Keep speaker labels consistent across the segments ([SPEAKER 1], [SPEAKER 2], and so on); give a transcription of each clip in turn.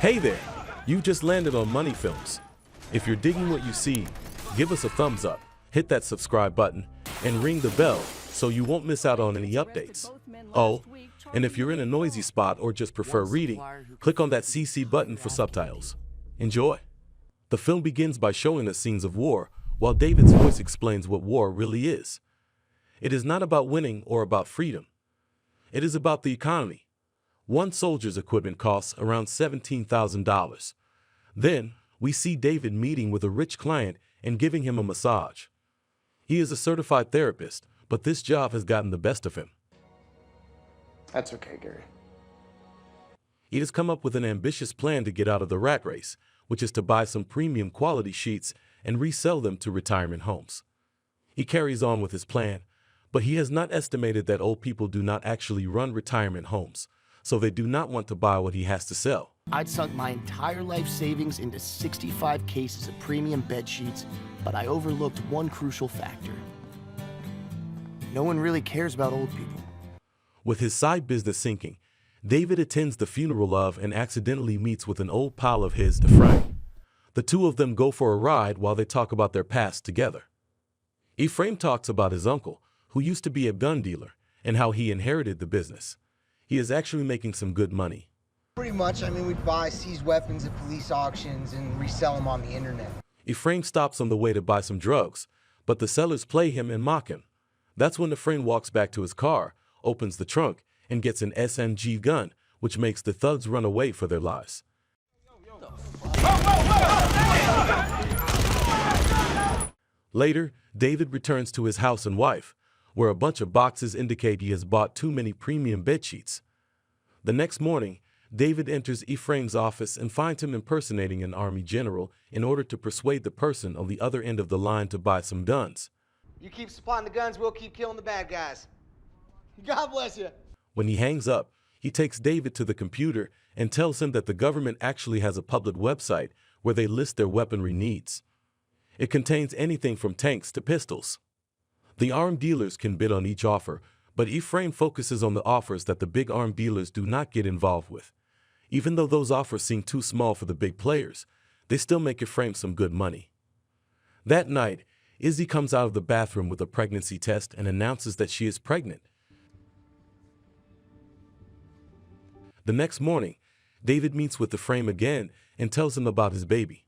[SPEAKER 1] Hey there, you just landed on Money Films. If you're digging what you see, give us a thumbs up, hit that subscribe button, and ring the bell so you won't miss out on any updates. Oh, and if you're in a noisy spot or just prefer reading, click on that CC button for subtitles. Enjoy. The film begins by showing us scenes of war, while David's voice explains what war really is. It is not about winning or about freedom. It is about the economy. One soldier's equipment costs around $17,000. Then, we see David meeting with a rich client and giving him a massage. He is a certified therapist, but this job has gotten the best of him.
[SPEAKER 2] That's okay, Gary.
[SPEAKER 1] He has come up with an ambitious plan to get out of the rat race, which is to buy some premium quality sheets and resell them to retirement homes. He carries on with his plan, but he has not estimated that old people do not actually run retirement homes, so they do not want to buy what he has to sell.
[SPEAKER 3] I'd sunk my entire life savings into 65 cases of premium bed sheets, but I overlooked one crucial factor. No one really cares about old people.
[SPEAKER 1] With his side business sinking, David attends the funeral of and accidentally meets with an old pal of his, Ephraim. The two of them go for a ride while they talk about their past together. Ephraim talks about his uncle, who used to be a gun dealer, and how he inherited the business. He is actually making some good money.
[SPEAKER 4] Pretty much, I mean, we'd buy seized weapons at police auctions and resell them on the internet.
[SPEAKER 1] Ephraim stops on the way to buy some drugs, but the sellers play him and mock him. That's when Ephraim walks back to his car, opens the trunk, and gets an SMG gun, which makes the thugs run away for their lives. Later, David returns to his house and wife, where a bunch of boxes indicate he has bought too many premium bedsheets. The next morning, David enters Ephraim's office and finds him impersonating an army general in order to persuade the person on the other end of the line to buy some guns.
[SPEAKER 4] You keep supplying the guns, we'll keep killing the bad guys. God bless you.
[SPEAKER 1] When he hangs up, he takes David to the computer and tells him that the government actually has a public website where they list their weaponry needs. It contains anything from tanks to pistols. The armed dealers can bid on each offer, but Ephraim focuses on the offers that the big armed dealers do not get involved with. Even though those offers seem too small for the big players, they still make Ephraim some good money. That night, Izzy comes out of the bathroom with a pregnancy test and announces that she is pregnant. The next morning, David meets with Ephraim again and tells him about his baby.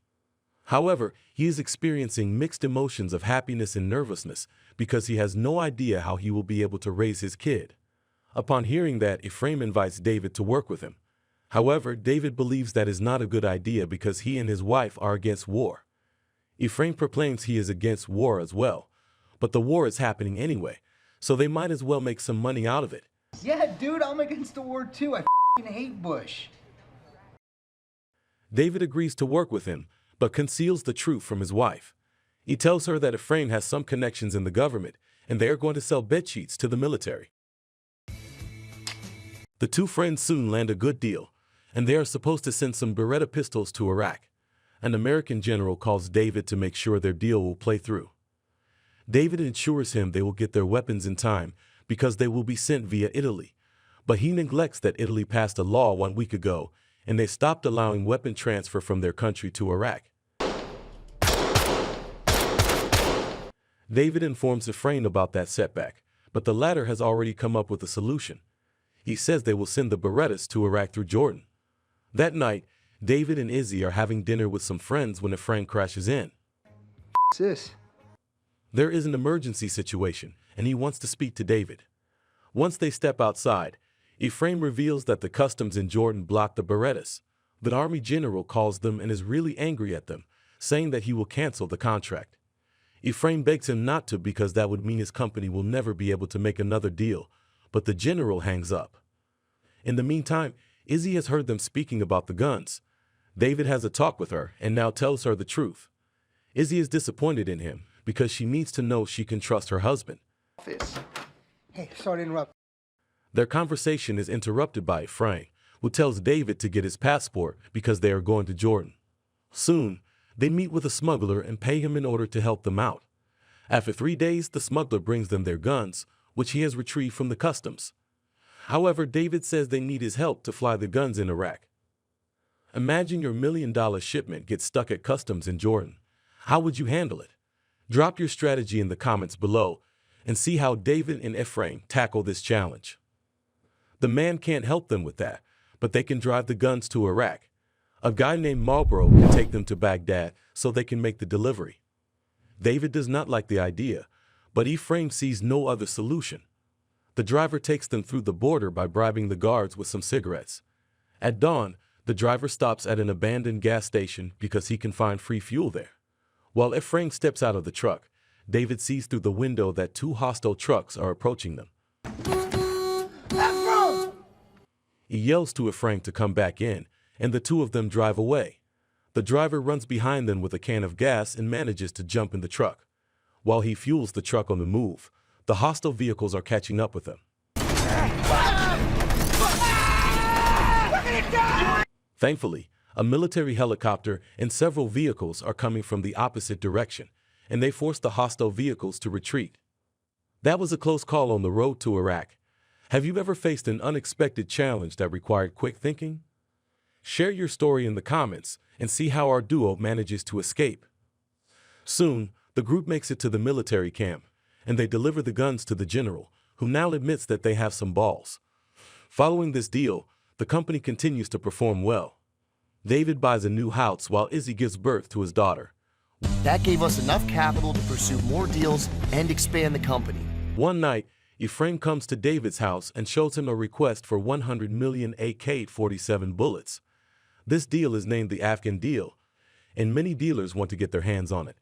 [SPEAKER 1] However, he is experiencing mixed emotions of happiness and nervousness because he has no idea how he will be able to raise his kid. Upon hearing that, Ephraim invites David to work with him. However, David believes that is not a good idea because he and his wife are against war. Ephraim proclaims he is against war as well, but the war is happening anyway, so they might as well make some money out of it.
[SPEAKER 4] Yeah, dude, I'm against the war too. I hate Bush.
[SPEAKER 1] David agrees to work with him, but conceals the truth from his wife. He tells her that Ephraim has some connections in the government, and they are going to sell bedsheets to the military. The two friends soon land a good deal, and they are supposed to send some Beretta pistols to Iraq. An American general calls David to make sure their deal will play through. David assures him they will get their weapons in time because they will be sent via Italy, but he neglects that Italy passed a law 1 week ago and they stopped allowing weapon transfer from their country to Iraq. David informs Ephraim about that setback, but the latter has already come up with a solution. He says they will send the Berettas to Iraq through Jordan. That night, David and Izzy are having dinner with some friends when Ephraim crashes in.
[SPEAKER 4] Sis.
[SPEAKER 1] There is an emergency situation, and he wants to speak to David. Once they step outside, Ephraim reveals that the customs in Jordan blocked the Berettas. The army general calls them and is really angry at them, saying that he will cancel the contract. Ephraim begs him not to because that would mean his company will never be able to make another deal, but the general hangs up. In the meantime, Izzy has heard them speaking about the guns. David has a talk with her and now tells her the truth. Izzy is disappointed in him because she needs to know she can trust her husband.
[SPEAKER 4] Hey, sorry to interrupt.
[SPEAKER 1] Their conversation is interrupted by Ephraim, who tells David to get his passport because they are going to Jordan. Soon, they meet with a smuggler and pay him in order to help them out. After 3 days, the smuggler brings them their guns, which he has retrieved from the customs. However, David says they need his help to fly the guns in Iraq. Imagine your $1 million shipment gets stuck at customs in Jordan. How would you handle it? Drop your strategy in the comments below and see how David and Ephraim tackle this challenge. The man can't help them with that, but they can drive the guns to Iraq. A guy named Marlboro can take them to Baghdad so they can make the delivery. David does not like the idea, but Ephraim sees no other solution. The driver takes them through the border by bribing the guards with some cigarettes. At dawn, the driver stops at an abandoned gas station because he can find free fuel there. While Ephraim steps out of the truck, David sees through the window that two hostile trucks are approaching them.
[SPEAKER 4] Ephraim!
[SPEAKER 1] He yells to Ephraim to come back in, and the two of them drive away. The driver runs behind them with a can of gas and manages to jump in the truck. While he fuels the truck on the move, the hostile vehicles are catching up with him. Thankfully, a military helicopter and several vehicles are coming from the opposite direction, and they force the hostile vehicles to retreat. That was a close call on the road to Iraq. Have you ever faced an unexpected challenge that required quick thinking? Share your story in the comments and see how our duo manages to escape. Soon, the group makes it to the military camp, and they deliver the guns to the general, who now admits that they have some balls. Following this deal, the company continues to perform well. David buys a new house while Izzy gives birth to his daughter.
[SPEAKER 3] That gave us enough capital to pursue more deals and expand the company.
[SPEAKER 1] One night, Ephraim comes to David's house and shows him a request for 100 million AK-47 bullets. This deal is named the Afghan deal, and many dealers want to get their hands on it.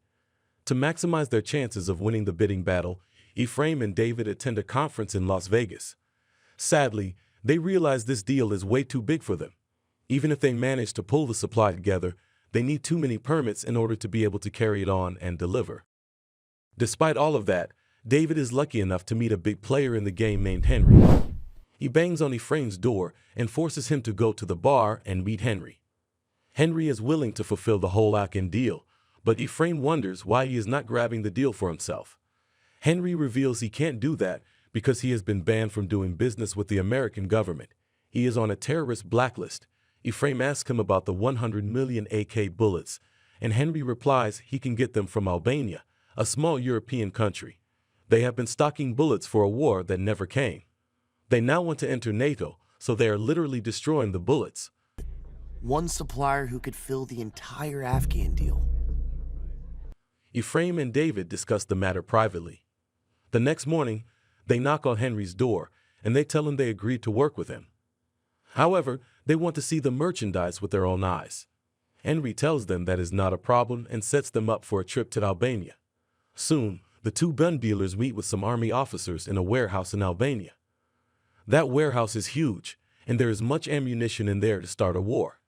[SPEAKER 1] To maximize their chances of winning the bidding battle, Ephraim and David attend a conference in Las Vegas. Sadly, they realize this deal is way too big for them. Even if they manage to pull the supply together, they need too many permits in order to be able to carry it on and deliver. Despite all of that, David is lucky enough to meet a big player in the game named Henry. He bangs on Ephraim's door and forces him to go to the bar and meet Henry. Henry is willing to fulfill the whole Afghan deal, but Ephraim wonders why he is not grabbing the deal for himself. Henry reveals he can't do that because he has been banned from doing business with the American government. He is on a terrorist blacklist. Ephraim asks him about the 100 million AK bullets, and Henry replies he can get them from Albania, a small European country. They have been stocking bullets for a war that never came. They now want to enter NATO, so they are literally destroying the bullets.
[SPEAKER 3] One supplier who could fill the entire Afghan deal.
[SPEAKER 1] Ephraim and David discuss the matter privately. The next morning, they knock on Henry's door, and they tell him they agreed to work with him. However, they want to see the merchandise with their own eyes. Henry tells them that is not a problem and sets them up for a trip to Albania. Soon, the two gun dealers meet with some army officers in a warehouse in Albania. That warehouse is huge, and there is much ammunition in there to start a war.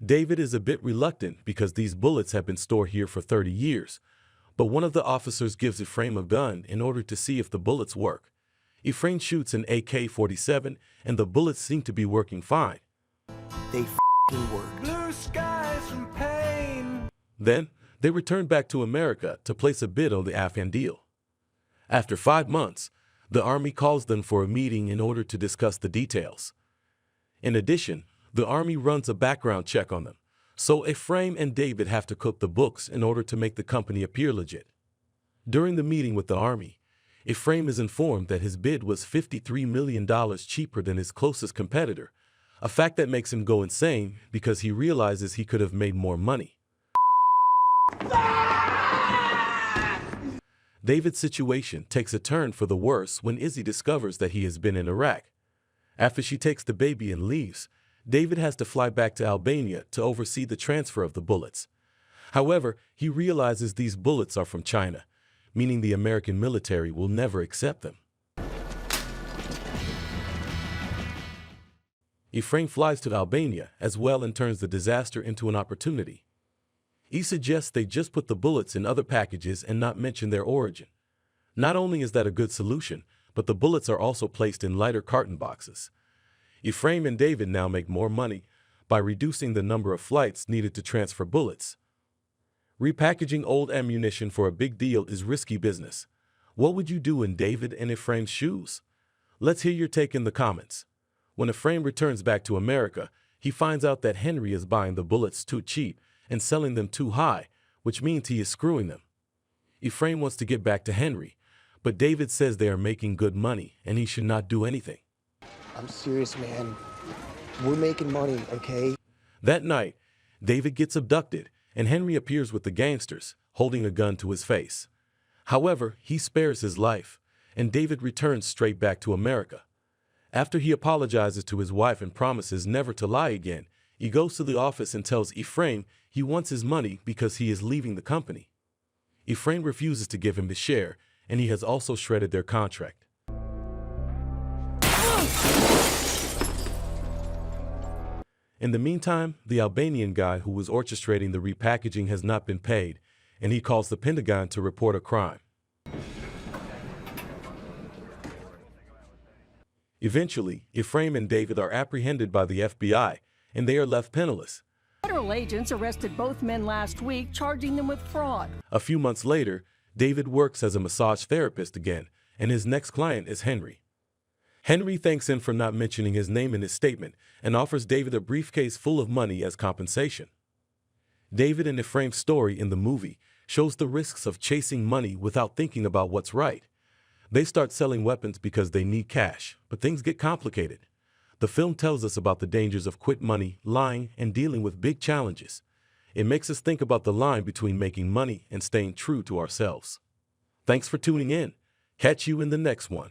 [SPEAKER 1] David is a bit reluctant because these bullets have been stored here for 30 years, but one of the officers gives Ephraim a gun in order to see if the bullets work. Ephraim shoots an AK-47, and the bullets seem to be working fine.
[SPEAKER 3] They f***ing worked.
[SPEAKER 5] Blue skies from pain.
[SPEAKER 1] Then, they return back to America to place a bid on the Afghan deal. After 5 months, the army calls them for a meeting in order to discuss the details. In addition, the army runs a background check on them, so Ephraim and David have to cook the books in order to make the company appear legit. During the meeting with the army, Ephraim is informed that his bid was $53 million cheaper than his closest competitor, a fact that makes him go insane because he realizes he could have made more money. David's situation takes a turn for the worse when Izzy discovers that he has been in Iraq. After she takes the baby and leaves, David has to fly back to Albania to oversee the transfer of the bullets. However, he realizes these bullets are from China, meaning the American military will never accept them. Ephraim flies to Albania as well and turns the disaster into an opportunity. He suggests they just put the bullets in other packages and not mention their origin. Not only is that a good solution, but the bullets are also placed in lighter carton boxes. Ephraim and David now make more money by reducing the number of flights needed to transfer bullets. Repackaging old ammunition for a big deal is risky business. What would you do in David and Ephraim's shoes? Let's hear your take in the comments. When Ephraim returns back to America, He finds out that Henry is buying the bullets too cheap and selling them too high, which means he is screwing them. Ephraim wants to get back to Henry, but David says they are making good money and he should not do anything.
[SPEAKER 3] I'm serious, man. We're making money, okay?
[SPEAKER 1] That night, David gets abducted and Henry appears with the gangsters, holding a gun to his face. However, he spares his life, and David returns straight back to America. After he apologizes to his wife and promises never to lie again, he goes to the office and tells Ephraim he wants his money because he is leaving the company. Ephraim refuses to give him his share, and he has also shredded their contract. In the meantime, the Albanian guy who was orchestrating the repackaging has not been paid, and he calls the Pentagon to report a crime. Eventually, Ephraim and David are apprehended by the FBI, and they are left penniless.
[SPEAKER 6] Federal agents arrested both men last week, charging them with fraud.
[SPEAKER 1] A few months later, David works as a massage therapist again, and his next client is Henry. Henry thanks him for not mentioning his name in his statement and offers David a briefcase full of money as compensation. David and Ephraim's story in the movie shows the risks of chasing money without thinking about what's right. They start selling weapons because they need cash, but things get complicated. The film tells us about the dangers of quick money, lying, and dealing with big challenges. It makes us think about the line between making money and staying true to ourselves. Thanks for tuning in. Catch you in the next one.